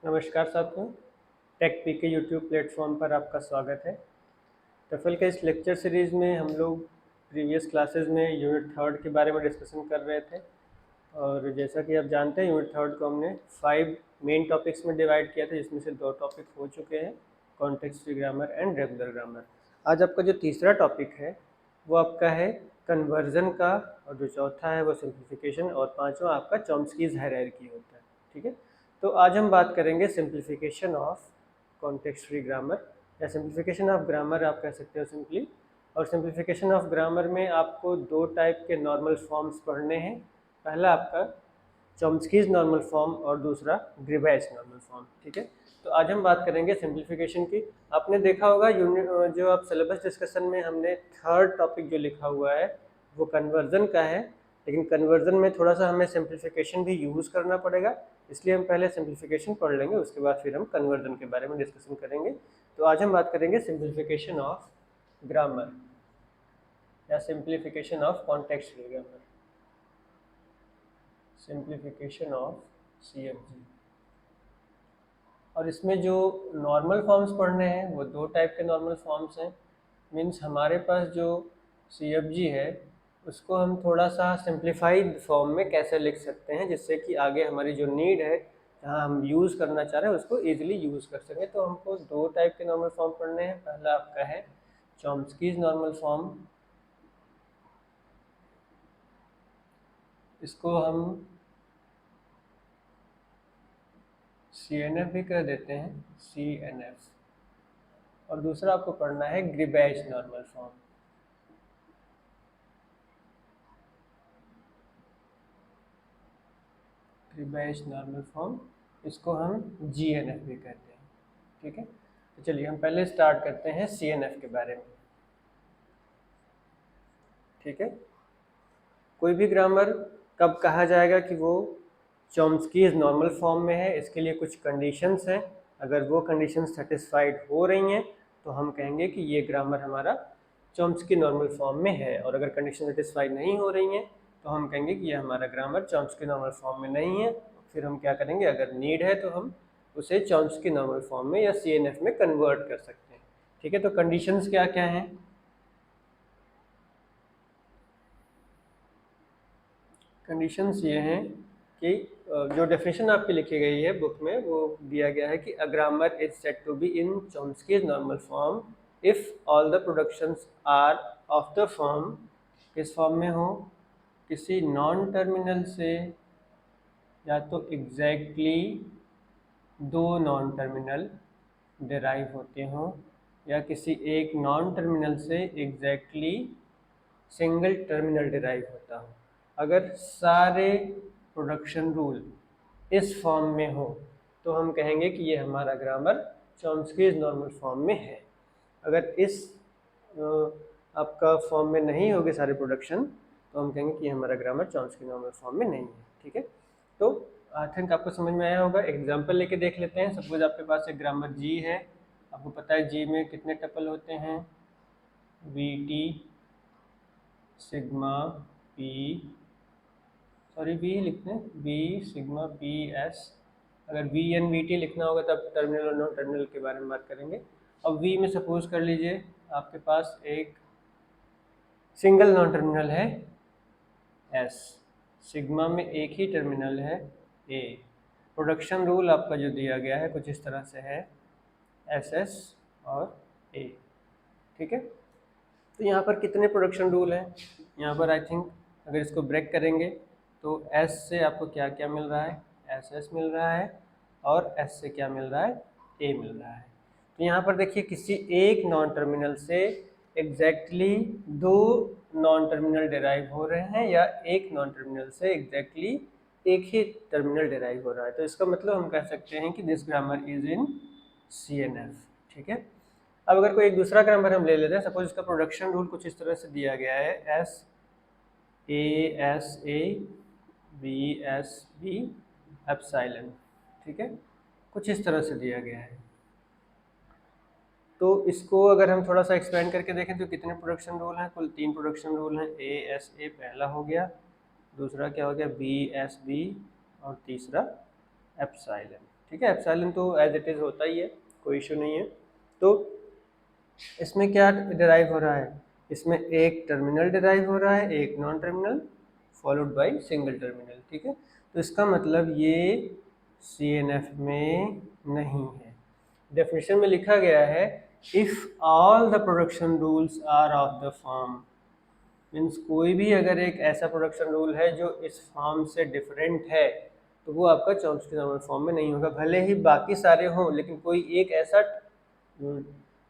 नमस्कार साथियों। Take P के यूट्यूब प्लेटफॉर्म पर आपका स्वागत है। टफल के इस लेक्चर सीरीज़ में हम लोग प्रीवियस क्लासेस में यूनिट थर्ड के बारे में डिस्कशन कर रहे थे और जैसा कि आप जानते हैं यूनिट थर्ड को हमने 5 मेन टॉपिक्स में डिवाइड किया था, जिसमें से 2 टॉपिक हो चुके हैं, context free grammar and regular grammar. आज आपका जो तीसरा टॉपिक है वो आपका है कन्वर्जन का, और जो चौथा है वो सिंप्लीफिकेशन, और पांचवा आपका चॉम्स्कीज़ हायरार्की होता है। ठीक है, तो आज हम बात करेंगे simplification of context free grammar, या सिंप्लीफिकेशन ऑफ ग्रामर आप कह सकते हो सिंपली। और सिंप्लीफिकेशन ऑफ ग्रामर में आपको 2 टाइप के नॉर्मल फॉर्म्स पढ़ने हैं। पहला आपका चॉम्स्कीज़ नॉर्मल फॉर्म और दूसरा ग्रीबैच नॉर्मल फॉर्म। ठीक है, तो आज हम बात करेंगे सिंप्लीफिकेशन की। आपने देखा होगा यूनिट जो आप सिलेबस डिस्कशन में हमने थर्ड टॉपिक जो लिखा हुआ है वो कन्वर्जन का है, लेकिन कन्वर्जन में थोड़ा सा हमें सिंप्लीफिकेशन भी यूज़ करना पड़ेगा, इसलिए हम पहले सिंप्लीफिकेशन पढ़ लेंगे, उसके बाद फिर हम कन्वर्जन के बारे में डिस्कशन करेंगे। तो आज हम बात करेंगे सिंप्लीफिकेशन ऑफ ग्रामर या simplification of context free grammar, simplification of CFG। और इसमें जो नॉर्मल फॉर्म्स पढ़ने हैं वो 2 टाइप के नॉर्मल फॉर्म्स हैं। मीन्स हमारे पास जो CFG है उसको हम थोड़ा सा सिंप्लीफाइड फॉर्म में कैसे लिख सकते हैं, जिससे कि आगे हमारी जो नीड है, जहाँ हम यूज़ करना चाह रहे हैं, उसको ईजिली यूज़ कर सकें। तो हमको 2 टाइप के नॉर्मल फॉर्म पढ़ने हैं। पहला आपका है चॉम्स्कीज़ नॉर्मल फॉर्म, इसको हम CNF भी कर देते हैं, CNF। और दूसरा आपको पढ़ना है ग्रीबैच नॉर्मल फॉर्म। ग्रीबैच नॉर्मल फॉर्म, इसको हम GNF भी कहते हैं। ठीक है, तो चलिए हम पहले स्टार्ट करते हैं CNF के बारे में। ठीक है, कोई भी ग्रामर कब कहा जाएगा कि वो चॉम्स्कीज़ नॉर्मल फॉर्म में है, इसके लिए कुछ कंडीशंस हैं। अगर वो कंडीशंस सेटिस्फाइड हो रही हैं तो हम कहेंगे कि ये ग्रामर हमारा चॉम्स्की नॉर्मल फॉर्म में है, और अगर कंडीशन सेटिस्फाइड नहीं हो रही हैं तो हम कहेंगे कि ये हमारा ग्रामर चॉम्स्की नॉर्मल फॉर्म में नहीं है। फिर हम क्या करेंगे, अगर नीड है तो हम उसे चॉम्स्की नॉर्मल फॉर्म में या CNF में कन्वर्ट कर सकते हैं। ठीक है, तो कंडीशंस क्या क्या हैं? कंडीशंस ये हैं कि जो डेफिनेशन आपकी लिखी गई है बुक में, वो दिया गया है कि a grammar is said to be in Chomsky's normal form if all the productions are of the form, किस फॉर्म में हो, किसी नॉन टर्मिनल से या तो एग्जैक्टली 2 नॉन टर्मिनल डिराइव होते हों, या किसी एक नॉन टर्मिनल से एग्जैक्टली सिंगल टर्मिनल डिराइव होता हो। अगर सारे प्रोडक्शन रूल इस फॉर्म में हो तो हम कहेंगे कि ये हमारा ग्रामर चॉम्स्कीज़ नॉर्मल फॉर्म में है। अगर इस आपका फॉर्म में नहीं होगे सारे प्रोडक्शन तो हम कहेंगे कि ये हमारा ग्रामर चॉम्स्की नॉर्मल फॉर्म में नहीं है। ठीक है, तो आई थिंक आपको समझ में आया होगा। एग्जाम्पल लेके देख लेते हैं। सपोज आपके पास एक ग्रामर G है। आपको पता है G में कितने टपल होते हैं, VT sigma P, sorry V लिखते हैं, V सिग्मा P S। अगर VN VT लिखना होगा तब टर्मिनल और नॉन टर्मिनल के बारे में बात करेंगे। अब V में सपोज कर लीजिए आपके पास एक सिंगल नॉन टर्मिनल है S, सिग्मा में एक ही टर्मिनल है A। प्रोडक्शन रूल आपका जो दिया गया है कुछ इस तरह से है, SS और A। ठीक है, तो यहाँ पर कितने प्रोडक्शन रूल हैं? यहाँ पर आई थिंक अगर इसको ब्रेक करेंगे तो S से आपको क्या क्या मिल रहा है, SS मिल रहा है, और S से क्या मिल रहा है, A मिल रहा है। तो यहाँ पर देखिए किसी एक नॉन टर्मिनल से एग्जैक्टली 2 नॉन टर्मिनल डिराइव हो रहे हैं, या एक नॉन टर्मिनल से एग्जैक्टली एक ही टर्मिनल डिराइव हो रहा है। तो इसका मतलब हम कह सकते हैं कि this grammar is in CNF। ठीक है, अब अगर कोई एक दूसरा ग्रामर हम ले लेते हैं। सपोज इसका प्रोडक्शन रूल कुछ इस तरह से दिया गया है, SA BSB एप्सिलॉन। ठीक है, कुछ इस तरह से दिया गया है। तो इसको अगर हम थोड़ा सा एक्सपेंड करके देखें तो कितने प्रोडक्शन रूल हैं? कुल 3 प्रोडक्शन रूल हैं। ASA पहला हो गया, दूसरा क्या हो गया BSB, और तीसरा एप्सिलॉन। ठीक है, एप्सिलॉन तो एज इट इज़ होता ही है, कोई इशू नहीं है। तो इसमें क्या डिराइव हो रहा है, इसमें एक टर्मिनल डिराइव हो रहा है, एक non terminal followed by single terminal. ठीक है, तो इसका मतलब ये CNF में नहीं है। डेफिनेशन में लिखा गया है if all the production rules are of the form, means कोई भी अगर एक ऐसा प्रोडक्शन रूल है जो इस फॉर्म से डिफरेंट है तो वो आपका चॉम्स्की नॉर्मल फॉर्म में नहीं होगा। भले ही बाकी सारे हों, लेकिन कोई एक ऐसा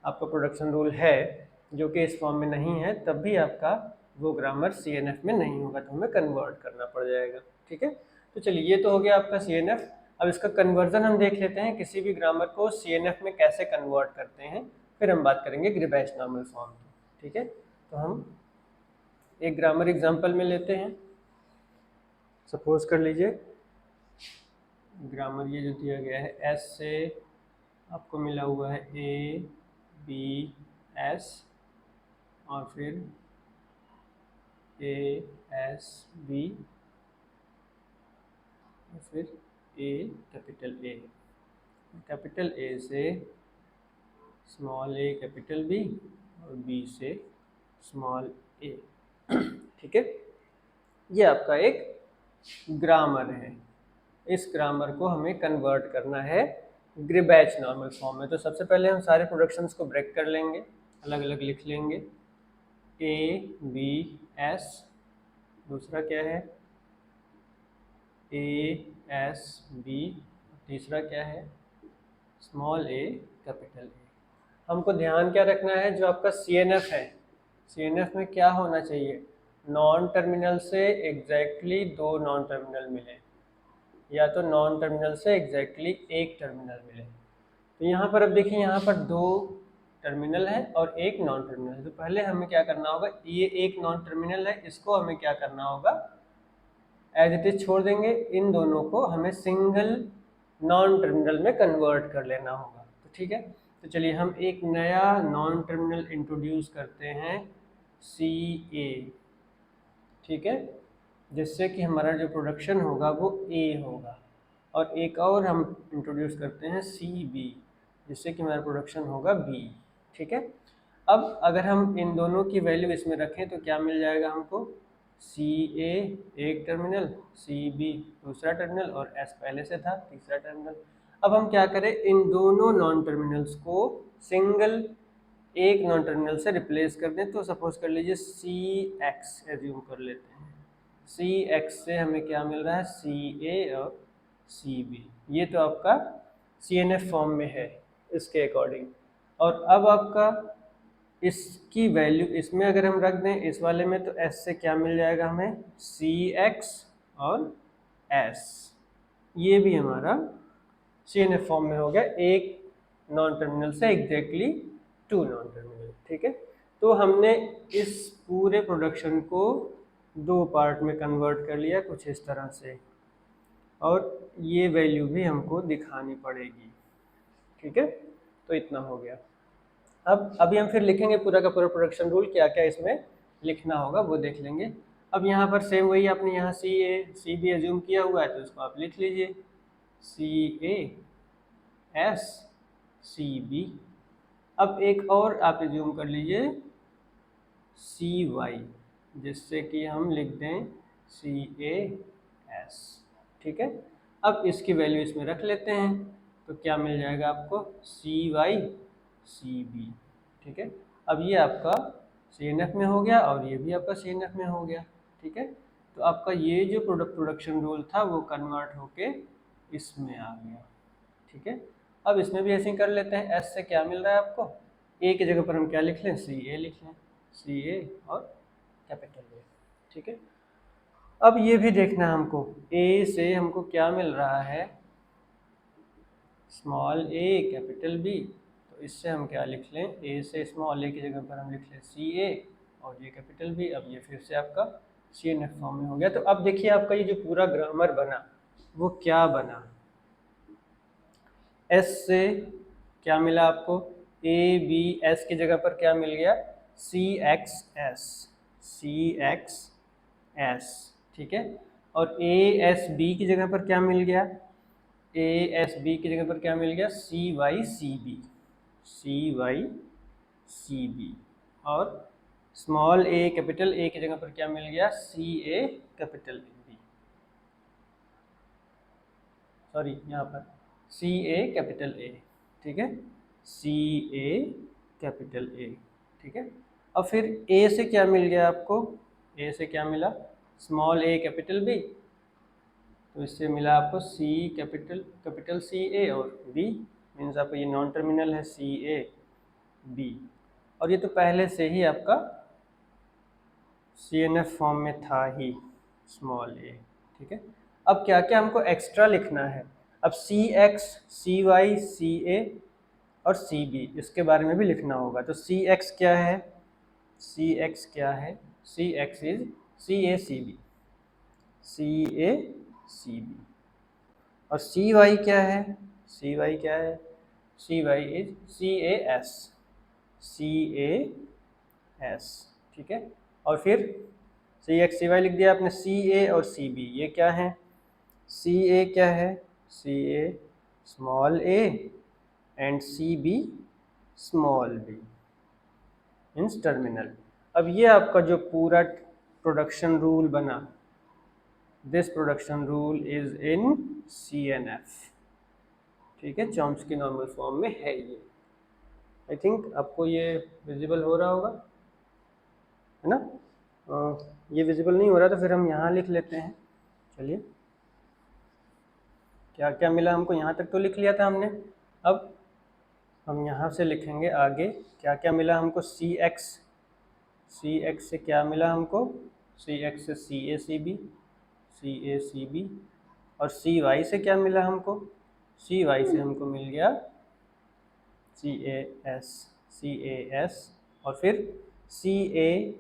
आपका प्रोडक्शन रूल है जो कि इस फॉर्म में नहीं है, तब भी आपका वो ग्रामर CNF में नहीं होगा, तो हमें कन्वर्ट करना पड़ जाएगा। ठीक है, तो चलिए ये तो हो गया आपका CNF। अब इसका कन्वर्जन हम देख लेते हैं, किसी भी ग्रामर को CNF में कैसे कन्वर्ट करते हैं, फिर हम बात करेंगे ग्रीबैच नॉर्मल फॉर्म की। ठीक है, तो हम एक ग्रामर एग्जाम्पल में लेते हैं। सपोज कर लीजिए ग्रामर ये जो दिया गया है, S से आपको मिला हुआ है ABS और फिर ASB और फिर कैपिटल A से स्मॉल a कैपिटल B और B से स्मॉल a। ठीक है, ये आपका एक ग्रामर है। इस ग्रामर को हमें कन्वर्ट करना है ग्रीबैच नॉर्मल फॉर्म में। तो सबसे पहले हम सारे प्रोडक्शंस को ब्रेक कर लेंगे, अलग अलग लिख लेंगे। ABS, दूसरा क्या है ASB, तीसरा क्या है स्मॉल a कैपिटल A। हमको ध्यान क्या रखना है, जो आपका CNF है, CNF में क्या होना चाहिए, नॉन टर्मिनल से एग्जैक्टली दो नॉन टर्मिनल मिले, या तो नॉन टर्मिनल से एग्जैक्टली एक टर्मिनल मिले। तो यहाँ पर अब देखिए, यहाँ पर दो टर्मिनल है और एक नॉन टर्मिनल है। तो पहले हमें क्या करना होगा, ये एक नॉन टर्मिनल है, इसको हमें क्या करना होगा, एज इट इज छोड़ देंगे, इन दोनों को हमें सिंगल नॉन टर्मिनल में कन्वर्ट कर लेना होगा। तो ठीक है, तो चलिए हम एक नया नॉन टर्मिनल इंट्रोड्यूस करते हैं CA। ठीक है, जिससे कि हमारा जो प्रोडक्शन होगा वो A होगा, और एक और हम इंट्रोड्यूस करते हैं CB, जिससे कि हमारा प्रोडक्शन होगा B। ठीक है, अब अगर हम इन दोनों की वैल्यू इसमें रखें तो क्या मिल जाएगा हमको, CA एक टर्मिनल, CB दूसरा टर्मिनल और S पहले से था तीसरा टर्मिनल। अब हम क्या करें, इन दोनों नॉन टर्मिनल्स को सिंगल एक नॉन टर्मिनल से रिप्लेस कर दें। तो सपोज कर लीजिए CX एज्यूम कर लेते हैं, CX से हमें क्या मिल रहा है, CA और CB। ये तो आपका CNF फॉर्म में है इसके अकॉर्डिंग। और अब आपका इसकी वैल्यू इसमें अगर हम रख दें इस वाले में, तो S से क्या मिल जाएगा हमें, CX और S। ये भी हमारा CNF फॉर्म में हो गया, एक नॉन टर्मिनल से एग्जैक्टली टू नॉन टर्मिनल। ठीक है, तो हमने इस पूरे प्रोडक्शन को दो पार्ट में कन्वर्ट कर लिया कुछ इस तरह से, और ये वैल्यू भी हमको दिखानी पड़ेगी। ठीक है, तो इतना हो गया। अब अभी हम फिर लिखेंगे पूरा का पूरा प्रोडक्शन रूल, क्या क्या इसमें लिखना होगा वो देख लेंगे। अब यहाँ पर सेम वही, आपने यहाँ CB एज्यूम किया हुआ है तो इसको आप लिख लीजिए CASCB। अब एक और आप एज्यूम कर लीजिए CY, जिससे कि हम लिख दें CAS। ठीक है, अब इसकी वैल्यू इसमें रख लेते हैं तो क्या मिल जाएगा आपको, CYCB। ठीक है, अब ये आपका CNF में हो गया और ये भी आपका CNF में हो गया। ठीक है, तो आपका ये जो प्रोडक्शन रूल था वो कन्वर्ट होके इसमें आ गया। ठीक है, अब इसमें भी ऐसे ही कर लेते हैं। S से क्या मिल रहा है आपको, A की जगह पर हम क्या लिख लें, CA लिख लें, CA और कैपिटल A। ठीक है, अब ये भी देखना है हमको, A से हमको क्या मिल रहा है, स्मॉल a कैपिटल B। तो इससे हम क्या लिख लें, A से स्मॉल a की जगह पर हम लिख लें CA और ये कैपिटल B। अब ये फिर से आपका CNF फॉर्म में हो गया। तो अब देखिए आपका ये जो पूरा ग्रामर बना वो क्या बना, S से क्या मिला आपको, ABS की जगह पर क्या मिल गया, CXS। ठीक है, और ASB की जगह पर क्या मिल गया, ए एस बी की जगह पर क्या मिल गया, सी वाई सी बी, सी वाई सी बी। और स्मॉल ए कैपिटल ए की जगह पर क्या मिल गया, सी ए कैपिटल बी, सॉरी यहाँ पर सी ए कैपिटल ए, ठीक है, सी ए कैपिटल ए, ठीक है। अब फिर ए से क्या मिल गया आपको, ए से क्या मिला, स्मॉल ए कैपिटल बी, तो इससे मिला आपको सी कैपिटल कैपिटल सी ए, और बी मीन्स आपको ये नॉन टर्मिनल है सी ए बी। और ये तो पहले से ही आपका सी एन एफ फॉर्म में था ही, स्मॉल ए, ठीक है। अब क्या क्या हमको एक्स्ट्रा लिखना है, अब सी एक्स सी वाई सी ए और सी बी इसके बारे में भी लिखना होगा। तो सी एक्स क्या है, सी एक्स क्या है, C X is C A C B, C A C B. और सी वाई क्या है, सी वाई क्या है, C Y is C A S, C A S, ठीक है। और फिर सी एक्स सी वाई लिख दिया आपने, सी ए और सी बी ये क्या है, सी ए क्या है, C A small A and C B small B means terminal. अब ये आपका जो पूरा प्रोडक्शन रूल बना, this production rule is in C N F, ठीक है, चॉम्स्की नॉर्मल फॉर्म में है ये। आई थिंक आपको ये विजिबल हो रहा होगा, है ना। ये विजिबल नहीं हो रहा तो फिर हम यहाँ लिख लेते हैं। चलिए, क्या क्या मिला हमको, यहाँ तक तो लिख लिया था हमने। अब हम यहाँ से लिखेंगे आगे क्या क्या मिला हमको, सी एक्स से क्या मिला हमको, सी एक्स से सी A C B, C A C B. और सी वाई से क्या मिला हमको, सी वाई से हमको मिल गया सी A S, C A S. और फिर सी ए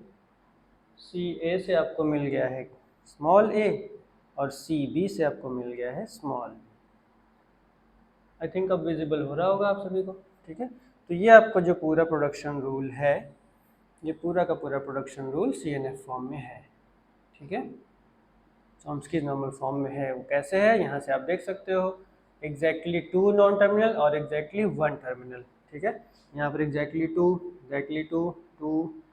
से आपको मिल गया है स्मॉल ए, और सी बी से आपको मिल गया है स्मॉल बी। आई थिंक अब विजिबल हो रहा होगा आप सभी को, ठीक है। तो ये आपका जो पूरा प्रोडक्शन रूल है, ये पूरा का पूरा production rule C N F form में है, ठीक है, चॉम्स्की नॉर्मल फॉर्म में है। वो कैसे है, यहाँ से आप देख सकते हो, एग्जैक्टली टू नॉन टर्मिनल और एग्जैक्टली वन टर्मिनल, ठीक है। यहाँ पर exactly two two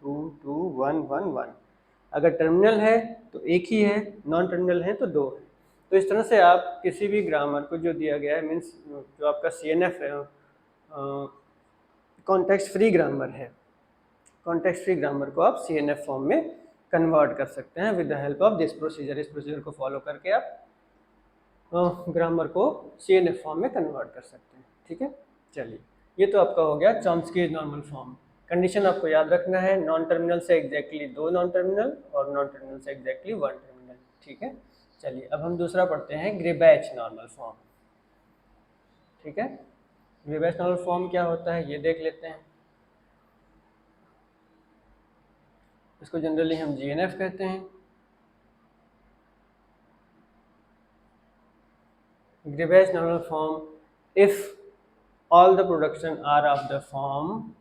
two two one one one. अगर टर्मिनल है तो एक ही है, नॉन टर्मिनल है तो दो है। तो इस तरह से आप किसी भी ग्रामर को जो दिया गया है, मीन्स जो आपका सी एन एफ है, कॉन्टेक्स्ट फ्री ग्रामर है, कॉन्टेक्स्ट फ्री ग्रामर को आप सी एन एफ फॉर्म में कन्वर्ट कर सकते हैं with the help of this procedure. इस प्रोसीजर को फॉलो करके आप ग्रामर को सी एन एफ फॉर्म में कन्वर्ट कर सकते हैं, ठीक है। चलिए, ये तो आपका हो गया चॉम्स्की नॉर्मल फॉर्म। कंडीशन आपको याद रखना है, नॉन टर्मिनल से एग्जैक्टली दो नॉन टर्मिनल और नॉन टर्मिनल से एग्जैक्टली वन टर्मिनल, ठीक है। चलिए, अब हम दूसरा पढ़ते हैं, ग्रेबैच नॉर्मल फॉर्म, ठीक है। ग्रेबैच नॉर्मल फॉर्म क्या होता है ये देख लेते हैं। इसको जनरली हम जीएनएफ कहते हैं। Grievous normal form, if all the production are of the form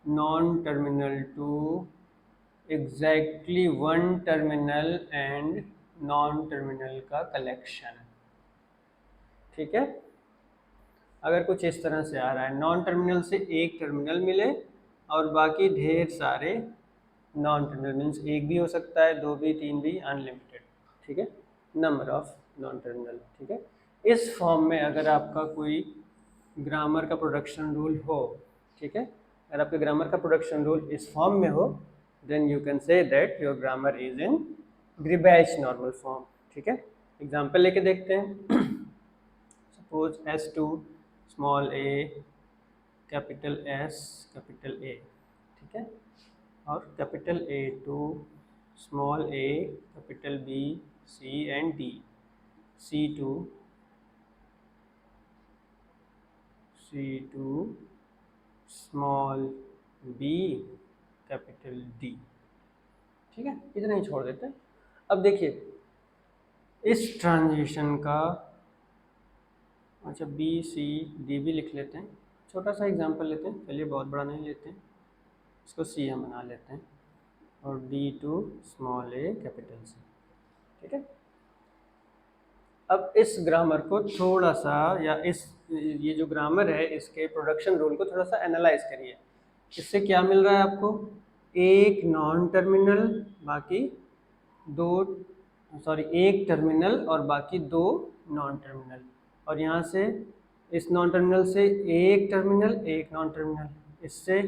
non-terminal to exactly one terminal and non-terminal का collection, ठीक है। अगर कुछ इस तरह से आ रहा है, नॉन टर्मिनल से एक टर्मिनल मिले और बाकी ढेर सारे नॉन टर्मिनल, मीन्स एक भी हो सकता है, दो भी, तीन भी, अनलिमिटेड, ठीक है, नंबर ऑफ नॉन टर्मिनल, ठीक है। इस फॉर्म में अगर आपका कोई ग्रामर का प्रोडक्शन रूल हो, ठीक है, अगर आपके ग्रामर का प्रोडक्शन रूल इस फॉर्म में हो, then you can say that your grammar is in Greibach normal form, ठीक है। एग्जाम्पल लेके देखते हैं। Suppose S2 small a capital S capital A, ठीक है, और capital A2 small a capital B C and D, C2 small b capital D, ठीक है, इतना ही छोड़ देते हैं। अब देखिए इस ट्रांजिशन का, अच्छा B C D भी लिख लेते हैं, छोटा सा एग्जांपल लेते हैं, चलिए बहुत बड़ा नहीं लेते हैं, इसको C हम बना लेते हैं, और D2 small a capital C, ठीक है। अब इस ग्रामर को थोड़ा सा, या ये जो ग्रामर है इसके प्रोडक्शन रूल को थोड़ा सा एनालाइज करिए। इससे क्या मिल रहा है आपको? एक नॉन टर्मिनल बाकी दो, सॉरी एक टर्मिनल और बाकी दो नॉन टर्मिनल, और यहाँ से इस नॉन टर्मिनल से एक टर्मिनल एक नॉन टर्मिनल, इससे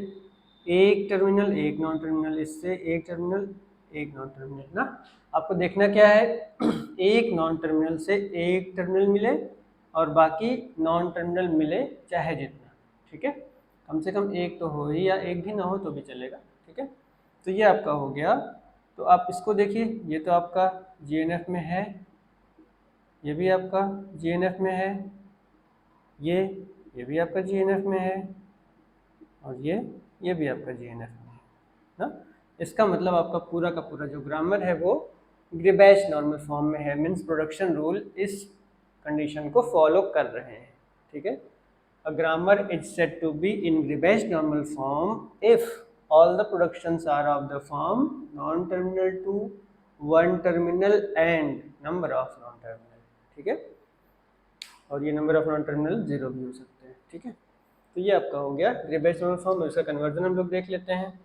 एक टर्मिनल एक नॉन टर्मिनल, इससे एक टर्मिनल एक नॉन टर्मिनल ना। आपको देखना क्या है, एक नॉन टर्मिनल से एक टर्मिनल मिले और बाकी नॉन टर्मिनल मिले चाहे जितना, ठीक है। कम से कम एक तो हो ही, या एक भी ना हो तो भी चलेगा, ठीक है। तो ये आपका हो गया। तो आप इसको देखिए, ये तो आपका जीएनएफ में है, ये भी आपका जीएनएफ में है, ये भी आपका जीएनएफ में है, और ये भी आपका जीएनएफ में है ना। इसका मतलब आपका पूरा का पूरा जो ग्रामर है वो ग्रीबैच नॉर्मल फॉर्म में है, मीन्स प्रोडक्शन रूल इस कंडीशन को फॉलो कर रहे हैं, ठीक है। A grammar is said to be in Gribbage normal form if all the productions are of the form non-terminal to one terminal and number of non-terminal, ठीक है। और ये नंबर ऑफ नॉन-टर्मिनल 0 भी हो सकते हैं, ठीक है। तो ये आपका हो गया ग्रीबैच नॉर्मल फॉर्म। इसका कन्वर्जन हम लोग देख लेते हैं।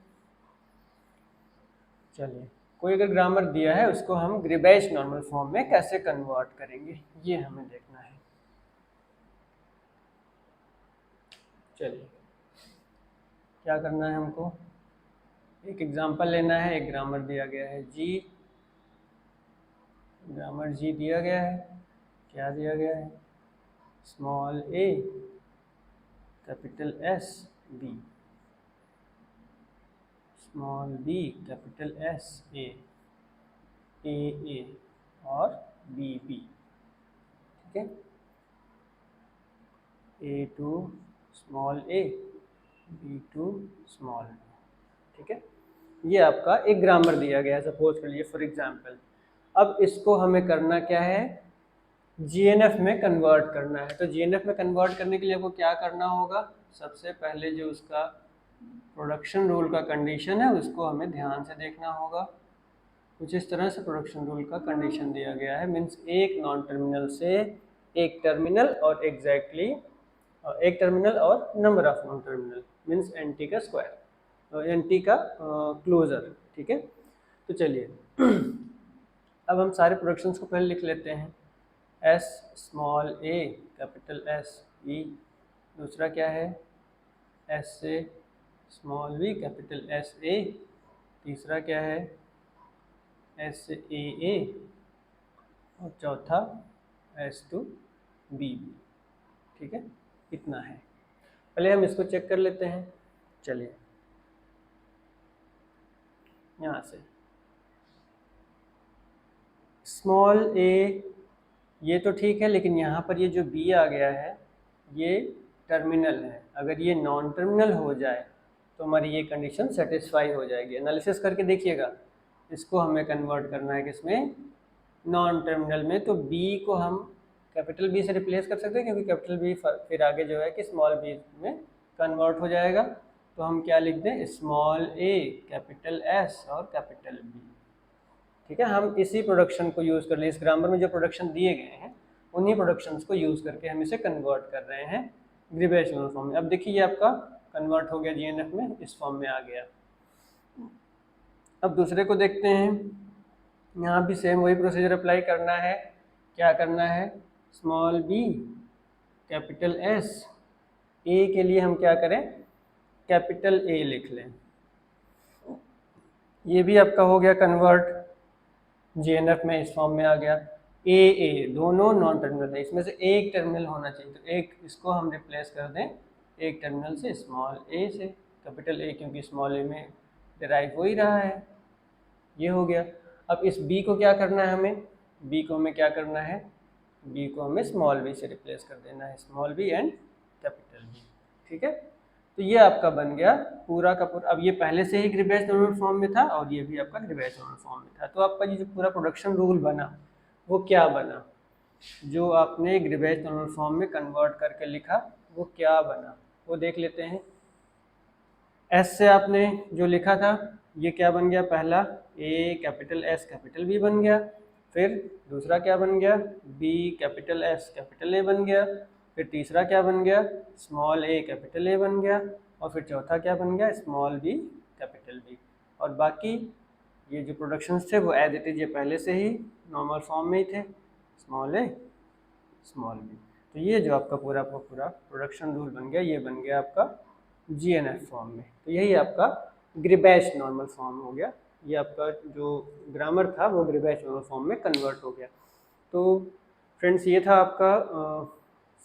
चलिए, कोई अगर ग्रामर दिया है उसको हम ग्रीबैच नॉर्मल फॉर्म में कैसे कन्वर्ट करेंगे, ये हमें देखना है। चलिए, क्या करना है हमको, एक एग्जांपल लेना है। एक ग्रामर दिया गया है जी, ग्रामर जी दिया गया है। क्या दिया गया है? Small A capital S B, small B capital S A और बी बी, ठीक है। A to small A, B to small B, ठीक है। ये आपका एक ग्रामर दिया गया है, सपोज कर लीजिए फॉर एग्जांपल। अब इसको हमें करना क्या है, जीएनएफ में कन्वर्ट करना है। तो जीएनएफ में कन्वर्ट करने के लिए आपको क्या करना होगा, सबसे पहले जो उसका प्रोडक्शन रूल का कंडीशन है उसको हमें ध्यान से देखना होगा। कुछ इस तरह से प्रोडक्शन रूल का कंडीशन दिया गया है, मीन्स एक नॉन टर्मिनल से एक टर्मिनल और एग्जैक्टली एक टर्मिनल और number of non terminal, means NT का स्क्वायर, एनटी का क्लोजर, ठीक है। तो चलिए अब हम सारे प्रोडक्शंस को पहले लिख लेते हैं। S small A capital S E, दूसरा क्या है एस से small V capital S A, तीसरा क्या है एस से ए और चौथा एस टू बी, ठीक है। इतना है, पहले हम इसको चेक कर लेते हैं। चलिए, यहाँ से स्मॉल ए ये तो ठीक है, लेकिन यहाँ पर ये जो बी आ गया है ये टर्मिनल है। अगर ये नॉन टर्मिनल हो जाए तो हमारी ये कंडीशन सेटिस्फाई हो जाएगी। एनालिसिस करके देखिएगा, इसको हमें कन्वर्ट करना है किसमें, नॉन टर्मिनल में। तो बी को हम कैपिटल बी से रिप्लेस कर सकते हैं, क्योंकि कैपिटल बी फिर आगे जो है कि स्मॉल बी में कन्वर्ट हो जाएगा। तो हम क्या लिख दें, स्मॉल ए कैपिटल एस और कैपिटल बी, ठीक है। हम इसी प्रोडक्शन को यूज़ कर लें, इस ग्रामर में जो प्रोडक्शन दिए गए हैं उन्हीं प्रोडक्शंस को यूज़ करके हम इसे कन्वर्ट कर रहे हैं ग्रीबेशनल फॉर्म में। अब देखिए ये आपका कन्वर्ट हो गया जीएनएफ में, इस फॉर्म में आ गया। अब दूसरे को देखते हैं, यहाँ भी सेम वही प्रोसीजर अप्लाई करना है। क्या करना है, स्मॉल बी कैपिटल एस, ए के लिए हम क्या करें, कैपिटल ए लिख लें। ये भी आपका हो गया कन्वर्ट, जीएनएफ में इस फॉर्म में आ गया। ए दोनों नॉन टर्मिनल है, इसमें से एक टर्मिनल होना चाहिए, तो एक इसको हम रिप्लेस कर दें एक टर्मिनल से स्मॉल ए से कैपिटल ए, क्योंकि स्मॉल ए में डिराइव हो ही रहा है। ये हो गया। अब इस बी को क्या करना है हमें, बी को हमें क्या करना है, बी को हमें स्मॉल बी से रिप्लेस कर देना है, small B and capital B, ठीक है। तो ये आपका बन गया पूरा का पूरा। अब ये पहले से ही ग्रीबैच नॉर्मल फॉर्म में था और ये भी आपका ग्रीबैच नॉर्मल फॉर्म में था। तो आपका ये जो पूरा प्रोडक्शन रूल बना वो क्या बना, जो आपने ग्रीबैच नॉर्मल फॉर्म में कन्वर्ट करके लिखा वो क्या बना, वो देख लेते हैं। एस से आपने जो लिखा था ये क्या बन गया, पहला A capital S capital B बन गया। फिर दूसरा क्या बन गया, B capital S capital A बन गया, फिर तीसरा क्या बन गया, स्मॉल ए कैपिटल ए बन गया, और फिर चौथा क्या बन गया, स्मॉल बी कैपिटल बी। और बाकी ये जो प्रोडक्शंस थे वो एज इट इज ये पहले से ही नॉर्मल फॉर्म में ही थे, स्मॉल ए स्मॉल बी। तो ये जो आपका पूरा प्रोडक्शन रूल बन गया, ये बन गया आपका GNF फॉर्म में। तो यही आपका ग्रिबैच नॉर्मल फॉर्म हो गया, ये आपका जो ग्रामर था वो ग्रिबैच नॉर्मल फॉर्म में कन्वर्ट हो गया। तो फ्रेंड्स ये था आपका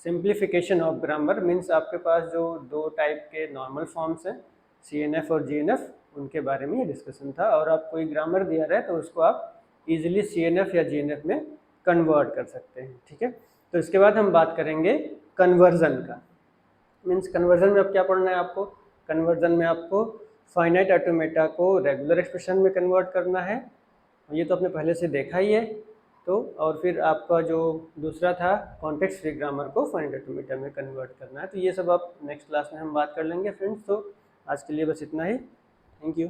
सिंप्लीफिकेशन ऑफ ग्रामर, मीन्स आपके पास जो दो टाइप के नॉर्मल फॉर्म्स हैं CNF और GNF, उनके बारे में ये डिस्कशन था। और आप कोई ग्रामर दिया रहे तो उसको आप इजीली CNF या GNF में कन्वर्ट कर सकते हैं, ठीक है। तो इसके बाद हम बात करेंगे कन्वर्जन का। मीन्स कन्वर्जन में अब क्या पढ़ना है आपको, कन्वर्जन में आपको फाइनाइट ऑटोमेटा को रेगुलर एक्सप्रेशन में कन्वर्ट करना है, ये तो आपने पहले से देखा ही है। तो और फिर आपका जो दूसरा था कॉन्टेक्स्ट फ्री ग्रामर को फाइनाइट ऑटोमेटा में कन्वर्ट करना है। तो ये सब आप नेक्स्ट क्लास में हम बात कर लेंगे फ्रेंड्स। तो आज के लिए बस इतना ही, थैंक यू।